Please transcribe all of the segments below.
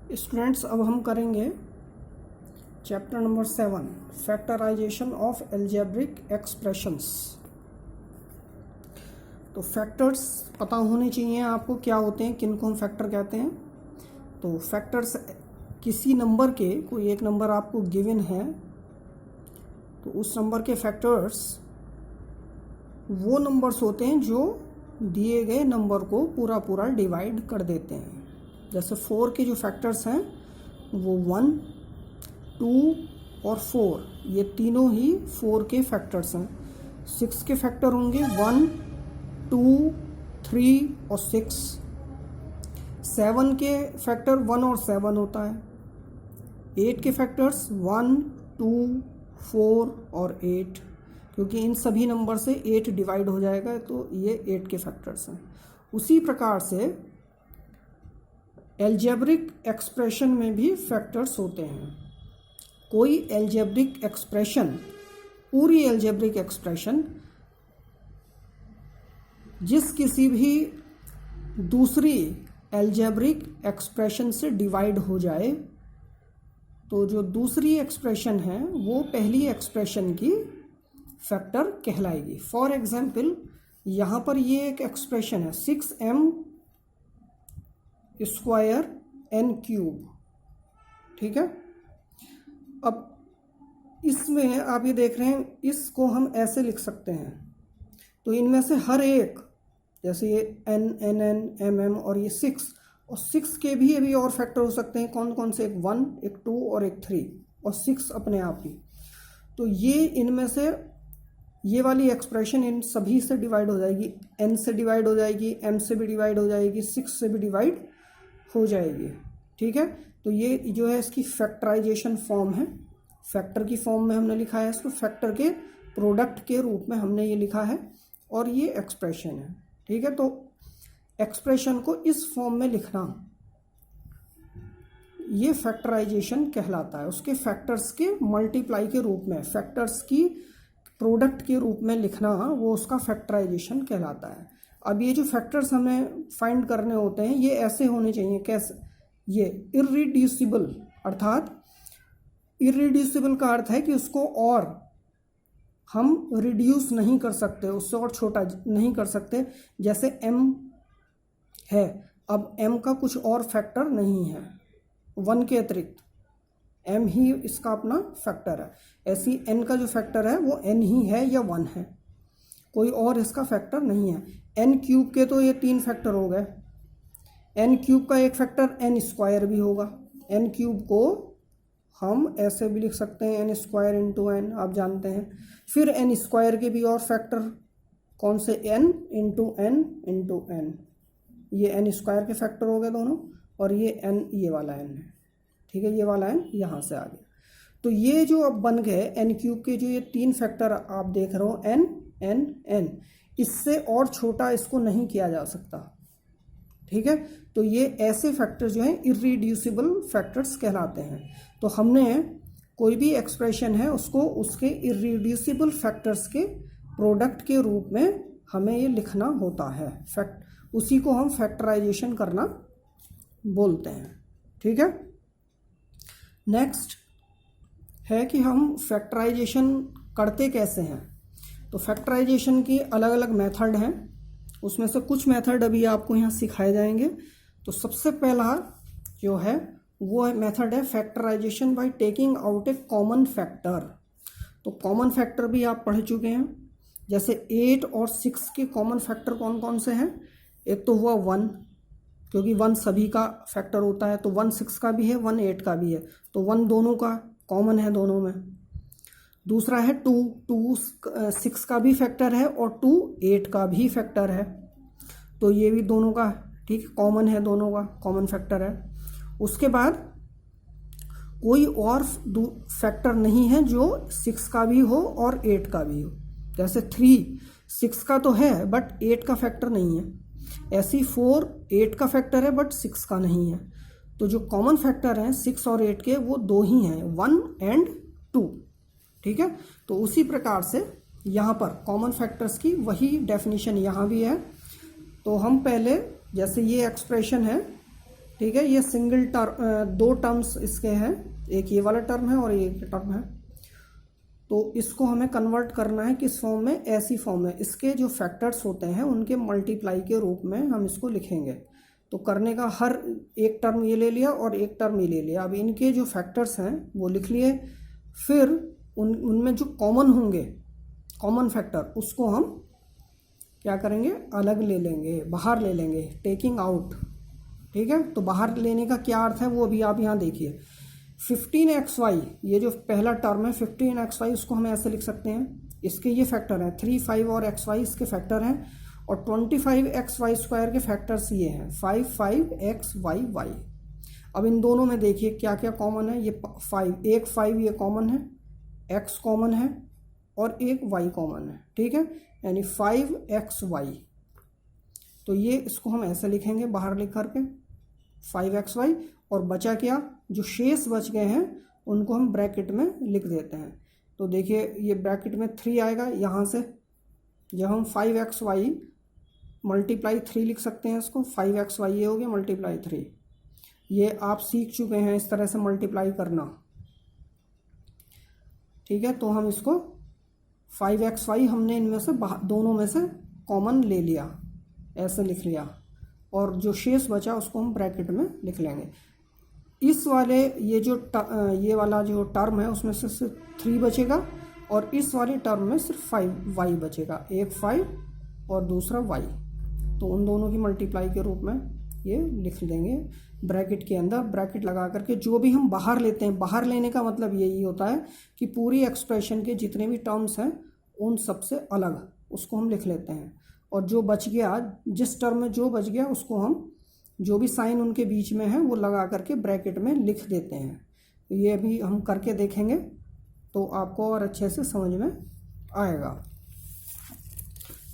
Students, अब हम करेंगे chapter number 7 factorization of algebraic expressions. तो फैक्टर्स पता होने चाहिए आपको क्या होते हैं, किन को हम फैक्टर कहते हैं। तो फैक्टर्स किसी नंबर के, कोई एक नंबर आपको गिवन है तो उस नंबर के फैक्टर्स वो नंबर्स होते हैं जो दिए गए नंबर को पूरा पूरा डिवाइड कर देते हैं। जैसे 4 के जो फैक्टर्स हैं वो 1, 2 और 4, ये तीनों ही 4 के फैक्टर्स हैं। 6 के फैक्टर होंगे 1, 2, 3 और 6। 7 के फैक्टर 1 और 7 होता है। 8 के फैक्टर्स 1, 2, 4 और 8, क्योंकि इन सभी नंबर से 8 डिवाइड हो जाएगा तो ये 8 के फैक्टर्स हैं। उसी प्रकार से एल्जेब्रिक एक्सप्रेशन में भी फैक्टर्स होते हैं। कोई एल्जेब्रिक एक्सप्रेशन, पूरी एल्जेब्रिक एक्सप्रेशन जिस किसी भी दूसरी एल्जेब्रिक एक्सप्रेशन से डिवाइड हो जाए तो जो दूसरी एक्सप्रेशन है वो पहली एक्सप्रेशन की फैक्टर कहलाएगी। फॉर एग्जाम्पल, यहाँ पर ये एक एक्सप्रेशन है 6m स्क्वायर n क्यूब, ठीक है। अब इसमें आप ये देख रहे हैं, इसको हम ऐसे लिख सकते हैं। तो इनमें से हर एक, जैसे ये n, nn, mm और ये 6, और 6 के भी अभी और फैक्टर हो सकते हैं। कौन कौन से? एक 1, एक 2 और एक 3 और 6 अपने आप ही। तो ये इनमें से ये वाली एक्सप्रेशन इन सभी से डिवाइड हो जाएगी। n से डिवाइड हो जाएगी, m से भी डिवाइड हो जाएगी, 6 से भी डिवाइड हो जाएगी, ठीक है। तो ये जो है इसकी फैक्टराइजेशन फॉर्म है। फैक्टर की फॉर्म में हमने लिखा है इसको, फैक्टर के प्रोडक्ट के रूप में हमने ये लिखा है और ये एक्सप्रेशन है, ठीक है। तो एक्सप्रेशन को इस फॉर्म में लिखना ये फैक्टराइजेशन कहलाता है। उसके फैक्टर्स के मल्टीप्लाई के रूप में, फैक्टर्स की प्रोडक्ट के रूप में लिखना, वो उसका फैक्टराइजेशन कहलाता है। अब ये जो फैक्टर्स हमें फाइंड करने होते हैं ये ऐसे होने चाहिए। कैसे? ये इर्रिड्यूसिबल, अर्थात इर्रिड्यूसिबल का अर्थ है कि उसको और हम रिड्यूस नहीं कर सकते, उससे और छोटा नहीं कर सकते। जैसे m है, अब m का कुछ और फैक्टर नहीं है 1 के अतिरिक्त, m ही इसका अपना फैक्टर है। ऐसी n का जो फैक्टर है वो n ही है या 1 है, कोई और इसका फैक्टर नहीं है। n क्यूब के तो ये 3 फैक्टर हो गए। n क्यूब का एक फैक्टर n स्क्वायर भी होगा। n क्यूब को हम ऐसे भी लिख सकते हैं n स्क्वायर इंटू n, आप जानते हैं। फिर n स्क्वायर के भी और फैक्टर कौन से? n into n into n, ये n स्क्वायर के फैक्टर हो गए दोनों, और ये n, ये वाला n है, ठीक है। ये वाला n यहाँ से आ गया। तो ये जो अब बन गए n क्यूब के जो ये 3 फैक्टर आप देख रहे हो, n n n, इससे और छोटा इसको नहीं किया जा सकता, ठीक है। तो ये ऐसे फैक्टर्स जो हैं इर्रिड्यूसिबल फैक्टर्स कहलाते हैं। तो हमने कोई भी एक्सप्रेशन है उसको उसके इर्रिड्यूसिबल फैक्टर्स के प्रोडक्ट के रूप में हमें ये लिखना होता है। उसी को हम फैक्टराइजेशन करना बोलते हैं, ठीक है। नेक्स्ट है कि हम फैक्टराइजेशन करते कैसे हैं। तो फैक्टराइजेशन की अलग अलग मेथड हैं, उसमें से कुछ मेथड अभी आपको यहाँ सिखाए जाएंगे। तो सबसे पहला जो है वो मेथड है factorization by taking out a common factor. तो कॉमन फैक्टर भी आप पढ़ चुके हैं। जैसे 8 और 6 के कॉमन फैक्टर कौन कौन से हैं? एक तो हुआ 1, क्योंकि 1 सभी का फैक्टर होता है, तो 1 6 का भी है, 1 8 का भी है, तो 1 दोनों का कॉमन है दोनों में। दूसरा है 2 6 का भी फैक्टर है और 2 8 का भी फैक्टर है, तो ये भी दोनों का, ठीक, कॉमन है, दोनों का कॉमन फैक्टर है। उसके बाद कोई और फैक्टर नहीं है जो 6 का भी हो और 8 का भी हो। जैसे 3 6 का तो है बट 8 का फैक्टर नहीं है। ऐसी 4 8 का फैक्टर है बट 6 का नहीं है। तो जो कॉमन फैक्टर हैं 6 और 8 के वो 2 ही हैं, 1 and 2, ठीक है। तो उसी प्रकार से यहाँ पर कॉमन फैक्टर्स की वही डेफिनेशन यहाँ भी है। तो हम पहले, जैसे ये एक्सप्रेशन है ठीक है, ये सिंगल टर्म, दो टर्म्स इसके हैं, एक ये वाला टर्म है और एक टर्म है। तो इसको हमें कन्वर्ट करना है किस फॉर्म में, ऐसी फॉर्म में। इसके जो फैक्टर्स होते हैं उनके मल्टीप्लाई के रूप में हम इसको लिखेंगे। तो करने का, हर एक टर्म ये ले लिया और एक टर्म ये ले लिया। अब इनके जो फैक्टर्स हैं वो लिख लिए, फिर उनमें जो कॉमन होंगे, कॉमन फैक्टर, उसको हम क्या करेंगे, अलग ले लेंगे, बाहर ले लेंगे, टेकिंग आउट। ठीक है, तो बाहर लेने का क्या अर्थ है वो अभी आप यहाँ देखिए। 15xy, ये जो पहला टर्म है 15xy, उसको हम ऐसे लिख सकते हैं, इसके ये फैक्टर हैं 3, 5 और xy इसके फैक्टर हैं, और 25xy स्क्वायर के फैक्टर्स ये हैं 5, 5xy। अब इन दोनों में देखिए क्या क्या कॉमन है। ये 5, एक 5 ये कॉमन है, x कॉमन है और एक y कॉमन है। ठीक है, यानी 5xy। तो ये इसको हम ऐसे लिखेंगे बाहर लिख करके 5xy, और बचा क्या, जो शेष बच गए हैं उनको हम ब्रैकेट में लिख देते हैं। तो देखिए ये ब्रैकेट में 3 आएगा, यहाँ से जब हम 5xy मल्टीप्लाई 3 लिख सकते हैं इसको, 5xy ये हो गया मल्टीप्लाई 3। ये आप सीख चुके हैं इस तरह से मल्टीप्लाई करना। ठीक है, तो हम इसको 5xy हमने इनमें से दोनों में से कॉमन ले लिया, ऐसे लिख लिया, और जो शेष बचा उसको हम ब्रैकेट में लिख लेंगे। इस वाले ये वाला जो टर्म है उसमें से सिर्फ 3 बचेगा, और इस वाले टर्म में सिर्फ 5y बचेगा, एक 5 और दूसरा y। तो उन दोनों की मल्टीप्लाई के रूप में ये लिख देंगे ब्रैकेट के अंदर। ब्रैकेट लगा करके जो भी हम बाहर लेते हैं, बाहर लेने का मतलब यही होता है कि पूरी एक्सप्रेशन के जितने भी टर्म्स हैं उन सबसे अलग उसको हम लिख लेते हैं, और जो बच गया, जिस टर्म में जो बच गया उसको हम, जो भी साइन उनके बीच में है वो लगा करके ब्रैकेट में लिख देते हैं। तो ये भी हम करके देखेंगे तो आपको और अच्छे से समझ में आएगा।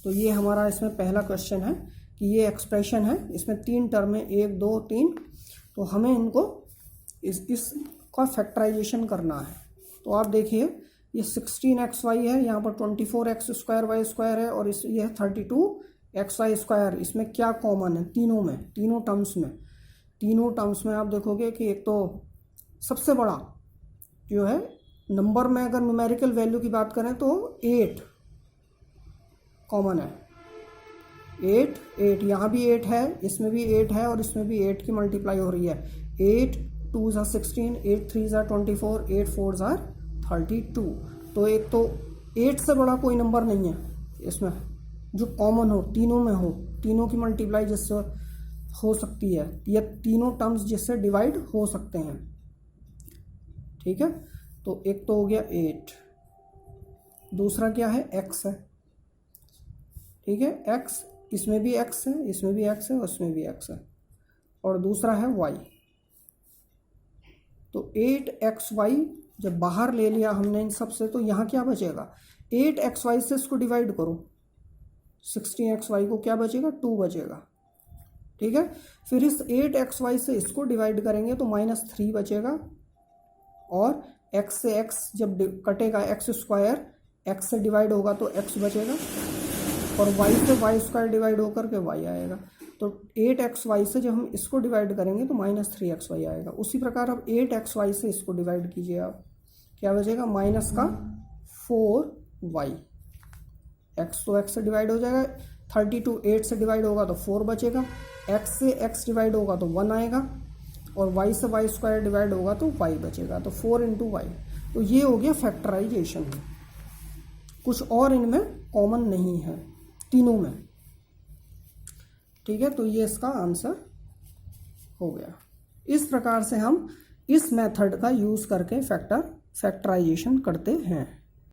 तो ये हमारा इसमें पहला क्वेश्चन है कि ये एक्सप्रेशन है, इसमें 3 टर्म है, 1, 2, 3। तो हमें इनको इसका फैक्टराइजेशन करना है। तो आप देखिए ये 16xy है, यहाँ पर 24x स्क्वायर वाई स्क्वायर है, और ये है 32xy स्क्वायर। इसमें क्या कॉमन है तीनों में, तीनों टर्म्स में आप देखोगे कि एक तो सबसे बड़ा जो है नंबर में, अगर न्यूमेरिकल वैल्यू की बात करें तो 8 कॉमन है। 8 यहाँ भी 8 है, इसमें भी 8 है, और इसमें भी 8 की मल्टीप्लाई हो रही है। 8 2 ज़ा 16, 8 3 ज़ा 24, 8 4 ज़ा 32। तो एक तो 8 से बड़ा कोई नंबर नहीं है इसमें जो कॉमन हो, तीनों में हो, तीनों की मल्टीप्लाई जिससे हो सकती है, या तीनों टर्म्स जिससे डिवाइड हो सकते हैं। ठीक है, तो एक तो हो गया 8, दूसरा क्या है, x है। ठीक है, x, इसमें भी x है, इसमें भी x है, और इसमें भी x है, और दूसरा है y। तो 8xy जब बाहर ले लिया हमने इन सब से, तो यहाँ क्या बचेगा, 8xy से इसको डिवाइड करो, 16xy को क्या बचेगा, 2 बचेगा। ठीक है, फिर इस 8xy से इसको डिवाइड करेंगे तो -3 बचेगा, और x से x जब कटेगा, x स्क्वायर x से डिवाइड होगा तो x बचेगा, और y से y स्क्वायर डिवाइड होकर के y आएगा। तो 8xy से जब हम इसको डिवाइड करेंगे तो -3xy आएगा। उसी प्रकार अब 8xy से इसको डिवाइड कीजिए आप, क्या बचेगा, -4y। x तो x से डिवाइड हो जाएगा, 32 8 से डिवाइड होगा तो 4 बचेगा, x से x डिवाइड होगा तो 1 आएगा, और y से y स्क्वायर डिवाइड होगा तो y बचेगा, तो 4 × y। तो ये हो गया फैक्टराइजेशन। कुछ और इनमें कॉमन नहीं है तीनों में। ठीक है, तो ये इसका आंसर हो गया। इस प्रकार से हम इस मेथड का यूज़ करके फैक्टराइजेशन करते हैं।